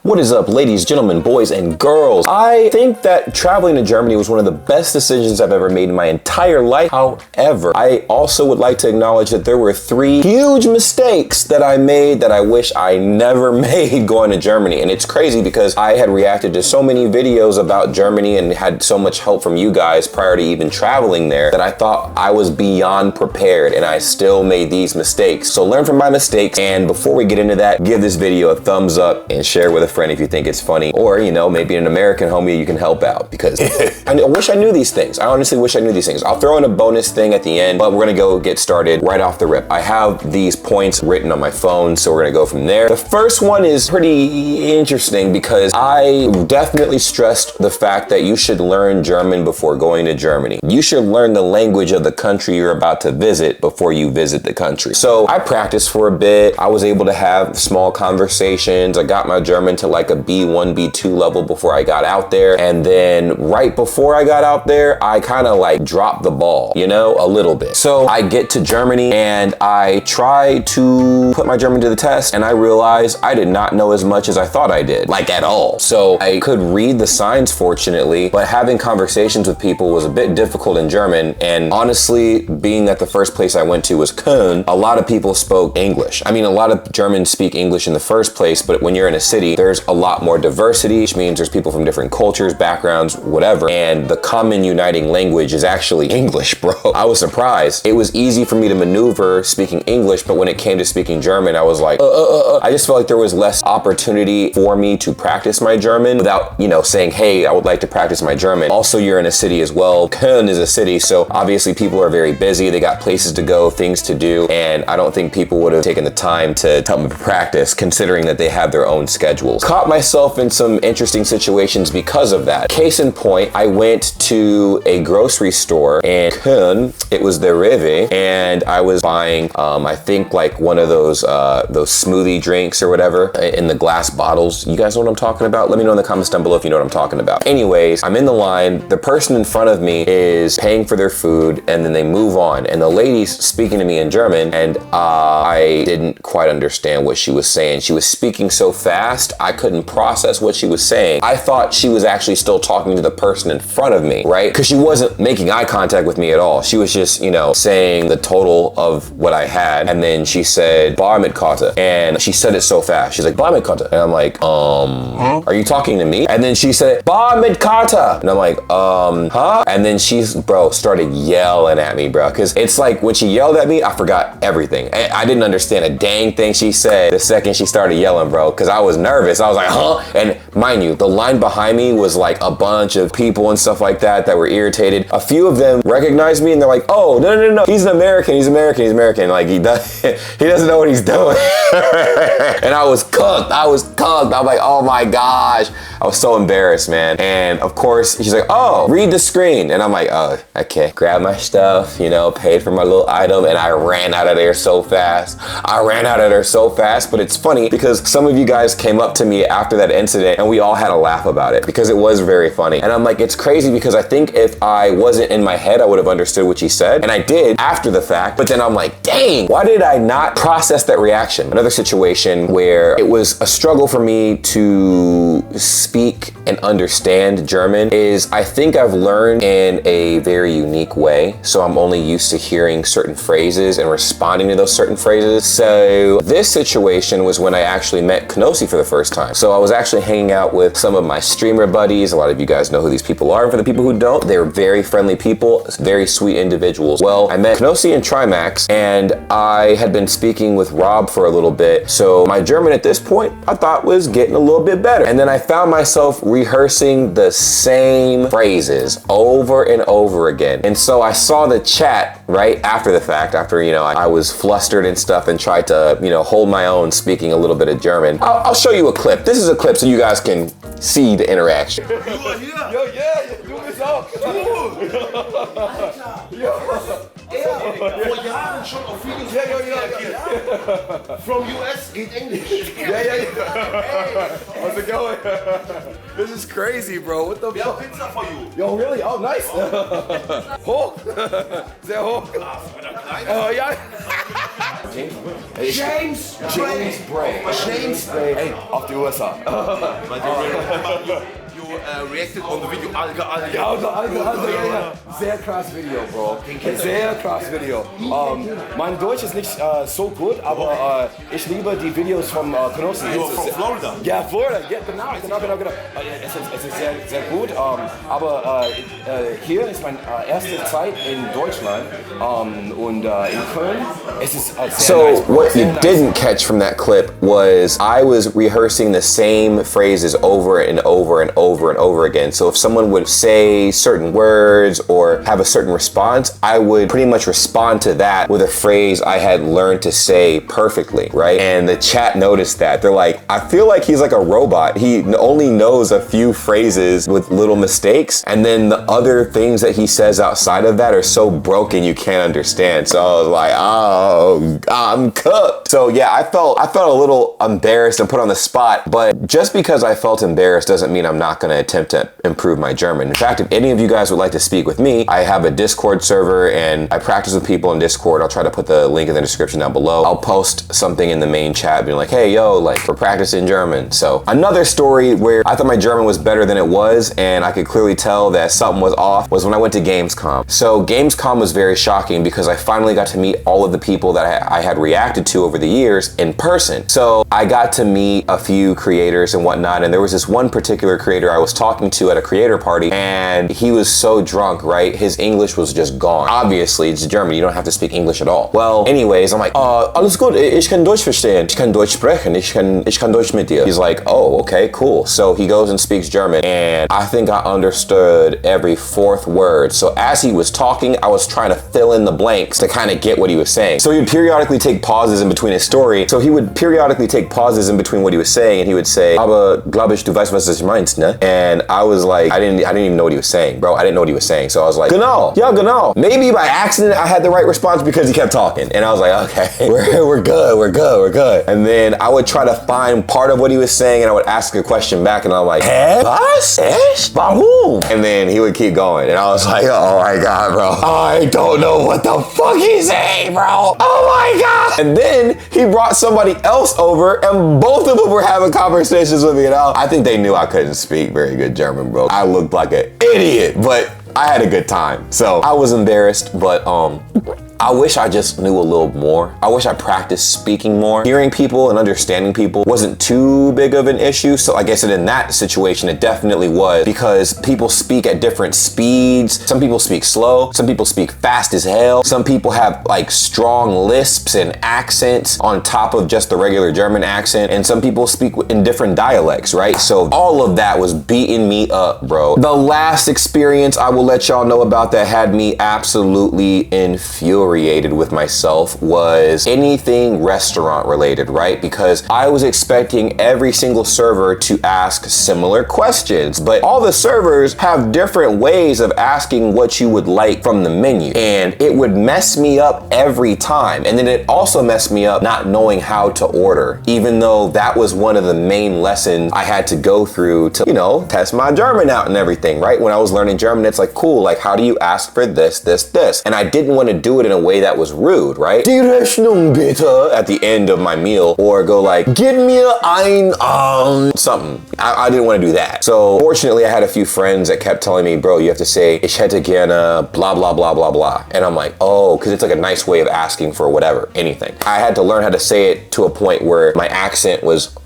What is up, ladies, gentlemen, boys, and girls? I think that traveling to Germany was one of the best decisions I've ever made in my entire life. However, I also would like to acknowledge that there were 3 huge mistakes that I made that I wish I never made going to Germany. And it's crazy because I had reacted to so many videos about Germany and had so much help from you guys prior to even traveling there that I thought I was beyond prepared, and I still made these mistakes. So learn from my mistakes, and before we get into that, give this video a thumbs up and share with a friend if you think it's funny, or you know, maybe an American homie you can help out, because I wish I knew these things. I honestly wish I knew these things. I'll throw in a bonus thing at the end, but we're gonna go get started right off the rip. I have these points written on my phone, so we're gonna go from there. The first one is pretty interesting because I definitely stressed the fact that you should learn German before going to Germany. You should learn the language of the country you're about to visit before you visit the country. So I practiced for a bit. I was able to have small conversations. I got my German to like a B1, B2 level before I got out there. And then right before I got out there, I kind of like dropped the ball, you know, a little bit. So I get to Germany and I try to put my German to the test, and I realized I did not know as much as I thought I did, like at all. So I could read the signs fortunately, but having conversations with people was a bit difficult in German. And honestly, being that the first place I went to was Köln, a lot of people spoke English. I mean, a lot of Germans speak English in the first place, but when you're in a city, there's a lot more diversity, which means there's people from different cultures, backgrounds, whatever. And the common uniting language is actually English, bro. I was surprised. It was easy for me to maneuver speaking English, but when it came to speaking German, I was like, I just felt like there was less opportunity for me to practice my German without, you know, saying, hey, I would like to practice my German. Also, you're in a city as well. Köln is a city, so obviously people are very busy. They got places to go, things to do, and I don't think people would have taken the time to help me practice, considering that they have their own schedules. Caught myself in some interesting situations because of that. Case in point, I went to a grocery store in Köln. It was the Rewe, and I was buying, I think like one of those smoothie drinks or whatever in the glass bottles. You guys know what I'm talking about? Let me know in the comments down below if you know what I'm talking about. Anyways, I'm in the line. The person in front of me is paying for their food, and then they move on, and the lady's speaking to me in German, and I didn't quite understand what she was saying. She was speaking so fast, I couldn't process what she was saying. I thought she was actually still talking to the person in front of me, right? Because she wasn't making eye contact with me at all. She was just, you know, saying the total of what I had, and then she said, bar mit Karte, and she said it so fast. She's like, bar mit Karte, and I'm like, are you talking to me? And then she said, bar mit Karte, and I'm like, huh? And then started yelling at me, bro, because it's like when she yelled at me, I forgot everything. I didn't understand a dang thing she said the second she started yelling, bro, because I was nervous. I was like, huh? And mind you, the line behind me was like a bunch of people and stuff like that were irritated. A few of them recognized me and they're like, oh, no, he's an American, he's American. Like he doesn't know what he's doing. And I was cooked. I'm like, oh my gosh. I was so embarrassed, man. And of course, she's like, oh, read the screen. And I'm like, oh, okay. Grab my stuff, you know, paid for my little item, and I ran out of there so fast. But it's funny because some of you guys came up to me after that incident and we all had a laugh about it because it was very funny. And I'm like, it's crazy because I think if I wasn't in my head, I would have understood what she said. And I did after the fact, but then I'm like, dang, why did I not process that reaction? Another situation where it was a struggle for me to speak and understand German is I think I've learned in a very unique way. So I'm only used to hearing certain phrases and responding to those certain phrases. So this situation was when I actually met Knossi for the first time. So I was actually hanging out with some of my streamer buddies. A lot of you guys know who these people are. And for the people who don't, they're very friendly people, very sweet individuals. Well, I met Knossi and Trimax, and I had been speaking with Rob for a little bit. So my German at this point, I thought was getting a little bit better. And then I found myself rehearsing the same phrases over and over again. And so I saw the chat right after the fact, after, you know, I was flustered and stuff and tried to, you know, hold my own speaking a little bit of German. I'll show you a clip. This is a clip so you guys can see the interaction. Yo, du bist auch. Vor Jahren schon auf Videos reagiert. From US geht Englisch. How's it going? This is crazy, bro. What the We have pizza for you. Yo, really? Oh, nice. Hoch. Sehr hoch. Oh, ja. James Bray. James Bray. Ey, auf die USA. You reacted on the video. Alter. Ja. Sehr krass Video, Bro. Sehr krass Video. Mein Deutsch ist nicht so gut, aber ich liebe die Videos von Knossi. Von Florida. Ja, Florida. Ja, genau. Es ist sehr, sehr gut. Aber hier ist meine erste Zeit in Deutschland und in Köln. Es ist sehr So nice, bro. what Sehr you nice. didn't catch from that clip was I was rehearsing the same phrases over and over and over and over again. So if someone would say certain words or have a certain response, I would pretty much respond to that with a phrase I had learned to say perfectly, right? And the chat noticed that. They're like, I feel like he's like a robot. He only knows a few phrases with little mistakes, and then the other things that he says outside of that are so broken you can't understand. So I was like, oh, I'm cooked. So yeah, I felt a little embarrassed and put on the spot, but just because I felt embarrassed doesn't mean I'm not gonna attempt to improve my German. In fact, if any of you guys would like to speak with me, I have a Discord server and I practice with people in Discord. I'll try to put the link in the description down below. I'll post something in the main chat being like, hey, yo, like we're practicing German. So another story where I thought my German was better than it was and I could clearly tell that something was off was when I went to Gamescom. So Gamescom was very shocking because I finally got to meet all of the people that I had reacted to over the years in person. So I got to meet a few creators and whatnot, and there was this one particular creator I was talking to at a creator party, and he was so drunk, right? His English was just gone. Obviously, it's German, you don't have to speak English at all. Well, anyways, I'm like, alles gut, ich kann Deutsch verstehen, ich kann Deutsch sprechen, ich kann Deutsch mit dir. He's like, oh, okay, cool. So he goes and speaks German, and I think I understood every fourth word. So as he was talking, I was trying to fill in the blanks to kind of get what he was saying. So he would periodically take pauses in between his story. So he would periodically take pauses in between what he was saying, and he would say, aber glaub ich, du weißt, was ich meinst, ne? And I was like, I didn't even know what he was saying, bro. I didn't know what he was saying. So I was like, genau, yeah, genau. Maybe by accident I had the right response because he kept talking. And I was like, okay, we're good. And then I would try to find part of what he was saying and I would ask a question back and I'm like, hä? Was? Echt? Warum? And then he would keep going. And I was like, oh my God, bro. I don't know what the fuck he's saying, bro. Oh my God. And then he brought somebody else over and both of them were having conversations with me. And I think they knew I couldn't speak very good German, bro. I looked like an idiot, but I had a good time. So I was embarrassed, but I wish I just knew a little more. I wish I practiced speaking more. Hearing people and understanding people wasn't too big of an issue. So like I said, in that situation, it definitely was because people speak at different speeds. Some people speak slow. Some people speak fast as hell. Some people have like strong lisps and accents on top of just the regular German accent. And some people speak in different dialects, right? So all of that was beating me up, bro. The last experience I will let y'all know about that had me absolutely infuriated with myself was anything restaurant related, right? Because I was expecting every single server to ask similar questions, but all the servers have different ways of asking what you would like from the menu, and it would mess me up every time. And then it also messed me up not knowing how to order, even though that was one of the main lessons I had to go through to, you know, test my German out and everything, right? When I was learning German, it's like, cool, like how do you ask for this? And I didn't want to do it in a way that was rude, right? Die Rechnung bitte at the end of my meal, or go like, gib mir ein something. I didn't want to do that. So fortunately, I had a few friends that kept telling me, bro, you have to say, ich hätte gerne blah, blah, blah, blah, blah. And I'm like, oh, because it's like a nice way of asking for whatever, anything. I had to learn how to say it to a point where my accent was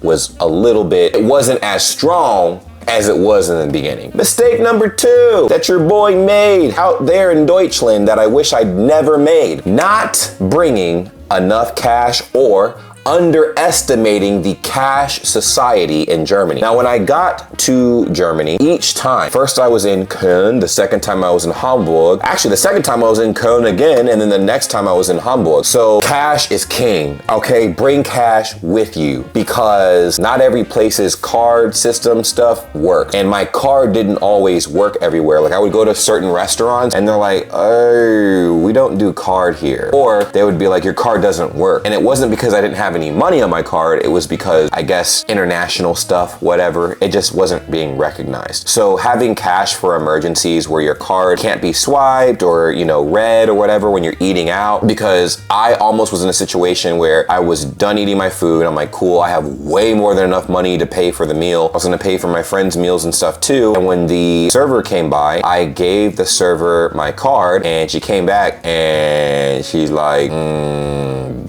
a little bit, it wasn't as strong as it was in the beginning. Mistake number 2 that your boy made out there in Deutschland that I wish I'd never made. Not bringing enough cash or underestimating the cash society in Germany. Now, when I got to Germany, each time, first I was in Köln, the second time I was in Hamburg. Actually, the second time I was in Köln again, and then the next time I was in Hamburg. So cash is king, okay? Bring cash with you because not every place's card system stuff works. And my card didn't always work everywhere. Like I would go to certain restaurants and they're like, oh, we don't do card here. Or they would be like, your card doesn't work. And it wasn't because I didn't have have any money on my card, it was because I guess international stuff, whatever, it just wasn't being recognized. So having cash for emergencies where your card can't be swiped or, you know, read or whatever when you're eating out, because I almost was in a situation where I was done eating my food. I'm like, cool, I have way more than enough money to pay for the meal. I was gonna pay for my friends' meals and stuff too. And when the server came by, I gave the server my card and she came back and she's like,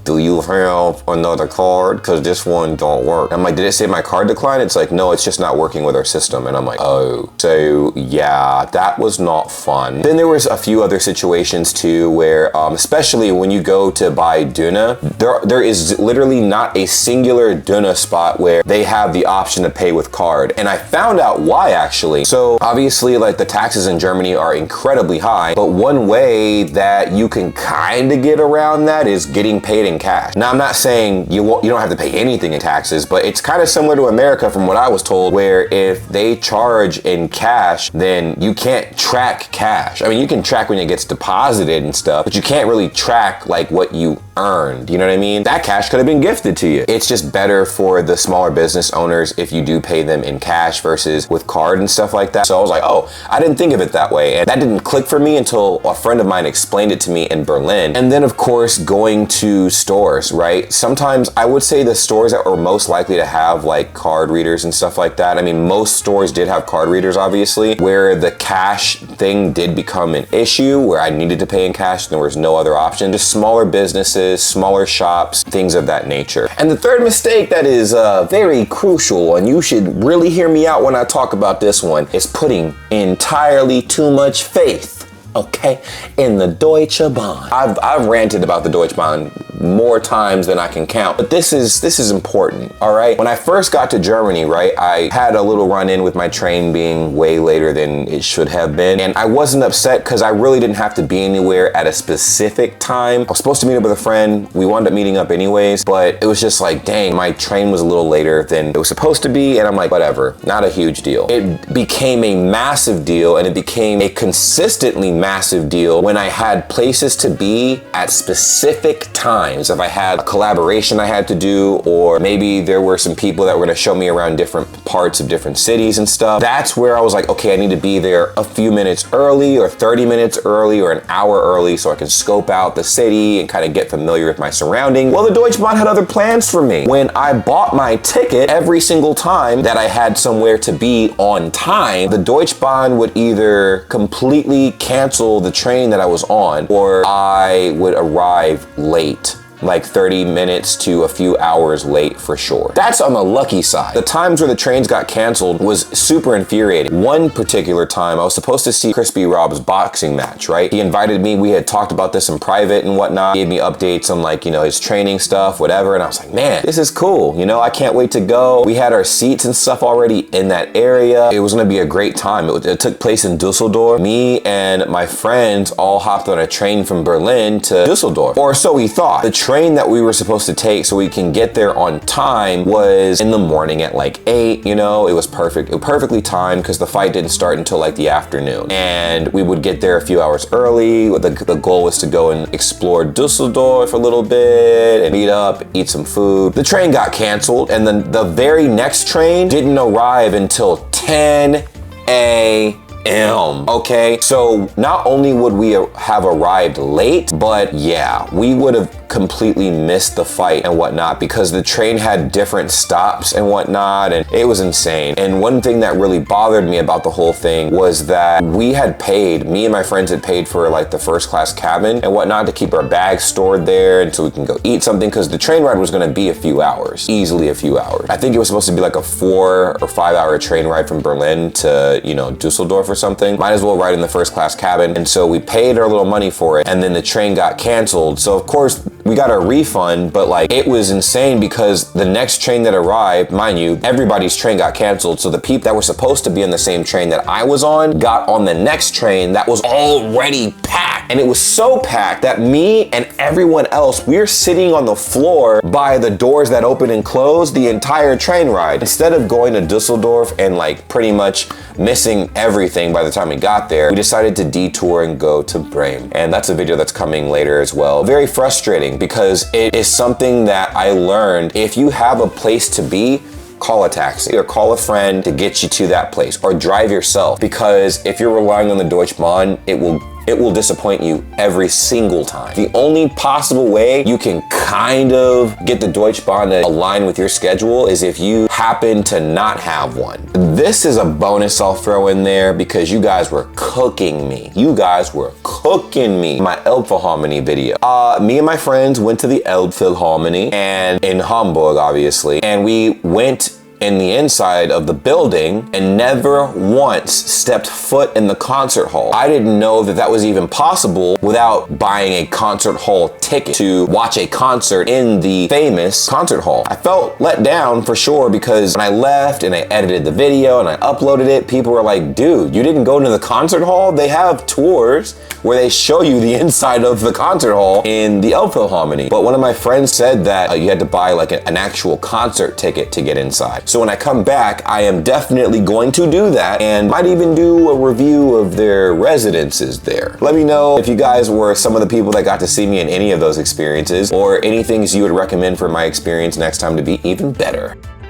do you have another card? Because this one don't work. I'm like, did it say my card declined? It's like, no, it's just not working with our system. And I'm like, oh. So yeah, that was not fun. Then there was a few other situations too where, especially when you go to buy Duna, there is literally not a singular Duna spot where they have the option to pay with card. And I found out why actually. So obviously like the taxes in Germany are incredibly high, but one way that you can kind of get around that is getting paid in cash. Now I'm not saying you don't have to pay anything in taxes, but it's kind of similar to America from what I was told, where if they charge in cash, then you can't track cash. I mean, you can track when it gets deposited and stuff, but you can't really track like what you earned, you know what I mean? That cash could have been gifted to you. It's just better for the smaller business owners if you do pay them in cash versus with card and stuff like that. So I was like, oh, I didn't think of it that way. And that didn't click for me until a friend of mine explained it to me in Berlin. And then of course, going to stores, right? Sometimes I would say the stores that were most likely to have like card readers and stuff like that. I mean, most stores did have card readers, obviously, where the cash thing did become an issue where I needed to pay in cash and there was no other option. Just smaller businesses, smaller shops, things of that nature. And the third mistake that is very crucial, and you should really hear me out when I talk about this one, is putting entirely too much faith, okay, in the Deutsche Bahn. I've ranted about the Deutsche Bahn more times than I can count, but this is important, all right? When I first got to Germany, right, I had a little run-in with my train being way later than it should have been, and I wasn't upset because I really didn't have to be anywhere at a specific time. I was supposed to meet up with a friend. We wound up meeting up anyways, but it was just like, dang, my train was a little later than it was supposed to be, and I'm like, whatever, not a huge deal. It became a massive deal, and it became a consistently massive deal when I had places to be at specific times. If I had a collaboration I had to do, or maybe there were some people that were gonna show me around different parts of different cities and stuff, that's where I was like, okay, I need to be there a few minutes early or 30 minutes early or an hour early so I can scope out the city and kind of get familiar with my surroundings. Well, the Deutsche Bahn had other plans for me. When I bought my ticket, every single time that I had somewhere to be on time, the Deutsche Bahn would either completely cancel the train that I was on, or I would arrive late. Like 30 minutes to a few hours late for sure. That's on the lucky side. The times where the trains got canceled was super infuriating. One particular time, I was supposed to see Crispy Rob's boxing match, right? He invited me, we had talked about this in private and whatnot, gave me updates on like, you know, his training stuff, whatever, and I was like, man, this is cool, you know, I can't wait to go. We had our seats and stuff already in that area. It was gonna be a great time. It took place in Dusseldorf. Me and my friends all hopped on a train from Berlin to Dusseldorf, or so we thought. The train that we were supposed to take so we can get there on time was in the morning at like 8, you know, it was perfect. It was perfectly timed because the fight didn't start until like the afternoon. And we would get there a few hours early. The goal was to go and explore Dusseldorf a little bit and meet up, eat some food. The train got canceled, and then the very next train didn't arrive until 10 a.m. Okay, so not only would we have arrived late, but yeah, we would have completely missed the fight and whatnot because the train had different stops and whatnot, and it was insane. And one thing that really bothered me about the whole thing was that me and my friends had paid for like the first class cabin and whatnot to keep our bags stored there until we can go eat something, because the train ride was going to be a few hours, easily a few hours. I think it was supposed to be like a 4 or 5 hour train ride from Berlin to, you know, Dusseldorf or something. Might as well ride in the first class cabin. And so we paid our little money for it, and then the train got canceled. So of course we got a refund, but like it was insane because the next train that arrived, mind you, everybody's train got canceled. So the people that were supposed to be on the same train that I was on got on the next train that was already packed. And it was so packed that me and everyone else, we're sitting on the floor by the doors that open and close the entire train ride. Instead of going to Dusseldorf and like pretty much missing everything by the time we got there, we decided to detour and go to Bray. And that's a video that's coming later as well. Very frustrating. thing because it is something that I learned. If you have a place to be, call a taxi or call a friend to get you to that place, or drive yourself, because if you're relying on the Deutsche Bahn, it will disappoint you every single time. The only possible way you can kind of get the Deutsche Bahn to align with your schedule is if you happen to not have one. This is a bonus I'll throw in there because you guys were cooking me. You guys were cooking me. My Elbphilharmonie video. Me and my friends went to the Elbphilharmonie and in Hamburg, obviously, and we went in the inside of the building and never once stepped foot in the concert hall. I didn't know that that was even possible without buying a concert hall ticket to watch a concert in the famous concert hall. I felt let down for sure because when I left and I edited the video and I uploaded it, people were like, dude, you didn't go to the concert hall? They have tours where they show you the inside of the concert hall in the Elbphilharmonie. But one of my friends said that you had to buy like an actual concert ticket to get inside. So when I come back, I am definitely going to do that and might even do a review of their residences there. Let me know if you guys were some of the people that got to see me in any of those experiences, or any things you would recommend for my experience next time to be even better.